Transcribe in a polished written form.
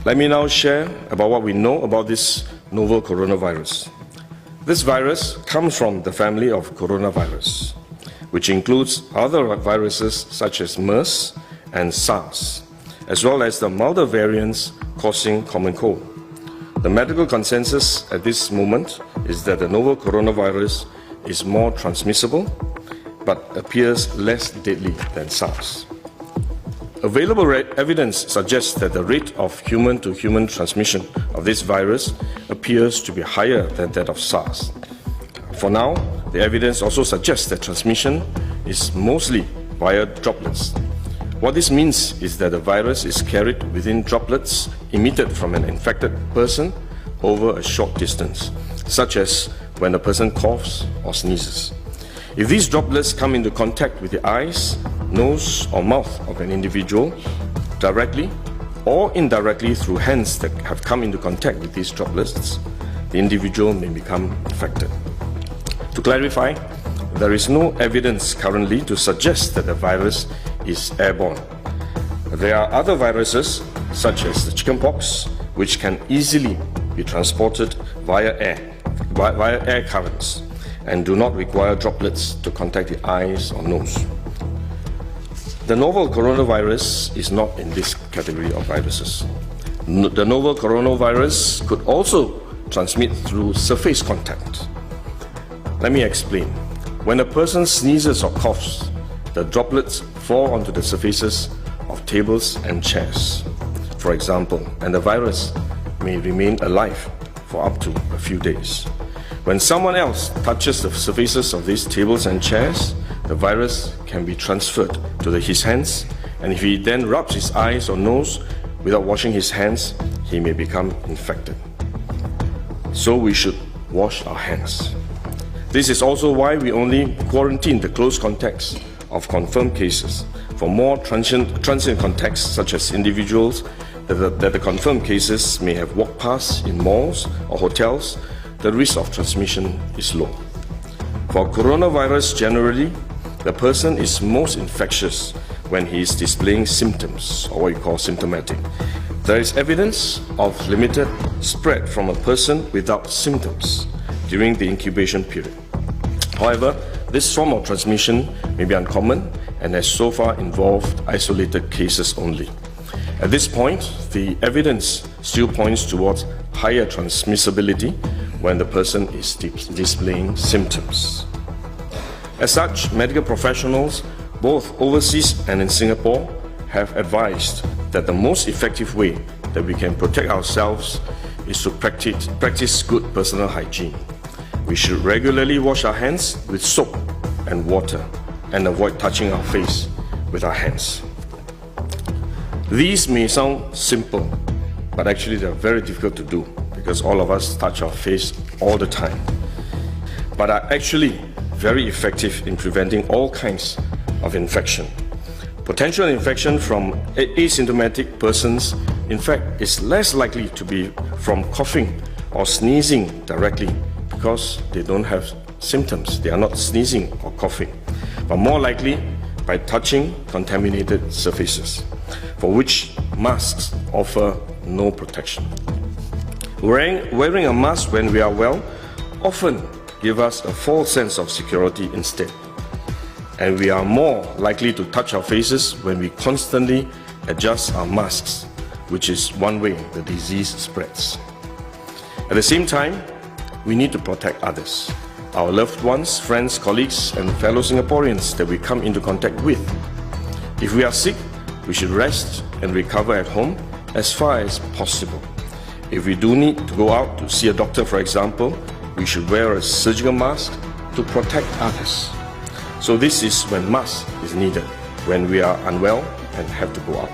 Let me now share about what we know about this novel coronavirus. This virus comes from the family of coronavirus, which includes other viruses such as MERS and SARS, as well as the milder variants causing common cold. The medical consensus at this moment is that the novel coronavirus is more transmissible, but appears less deadly than SARS. Available evidence suggests that the rate of human-to-human transmission of this virus appears to be higher than that of SARS. For now, the evidence also suggests that transmission is mostly via droplets. What this means is that the virus is carried within droplets emitted from an infected person over a short distance, such as when a person coughs or sneezes. If these droplets come into contact with the eyes, nose or mouth of an individual, directly or indirectly through hands that have come into contact with these droplets, the individual may become infected. To clarify, there is no evidence currently to suggest that the virus is airborne. There are other viruses, such as the chickenpox, which can easily be transported via air currents and do not require droplets to contact the eyes or nose. The novel coronavirus is not in this category of viruses. The novel coronavirus could also transmit through surface contact. Let me explain. When a person sneezes or coughs, the droplets fall onto the surfaces of tables and chairs, for example, and the virus may remain alive for up to a few days. When someone else touches the surfaces of these tables and chairs, the virus can be transferred to his hands, and if he then rubs his eyes or nose without washing his hands, he may become infected. So we should wash our hands. This is also why we only quarantine the close contacts of confirmed cases. For more transient contacts, such as individuals that the confirmed cases may have walked past in malls or hotels, the risk of transmission is low. For coronavirus generally, the person is most infectious when he is displaying symptoms, or what you call symptomatic. There is evidence of limited spread from a person without symptoms during the incubation period. However, this form of transmission may be uncommon and has so far involved isolated cases only. At this point, the evidence still points towards higher transmissibility when the person is displaying symptoms. As such, medical professionals, both overseas and in Singapore, have advised that the most effective way that we can protect ourselves is to practice good personal hygiene. We should regularly wash our hands with soap and water and avoid touching our face with our hands. These may sound simple, but actually they are very difficult to do because all of us touch our face all the time, but are actually very effective in preventing all kinds of infection. Potential infection from asymptomatic persons, in fact, is less likely to be from coughing or sneezing directly because they don't have symptoms. They are not sneezing or coughing, but more likely by touching contaminated surfaces, for which masks offer no protection. Wearing a mask when we are well often gives us a false sense of security instead, and we are more likely to touch our faces when we constantly adjust our masks, which is one way the disease spreads. At the same time, we need to protect others, our loved ones, friends, colleagues, and fellow Singaporeans that we come into contact with. If we are sick, we should rest and recover at home as far as possible. If we do need to go out to see a doctor, for example, we should wear a surgical mask to protect others. So this is when mask is needed, when we are unwell and have to go out.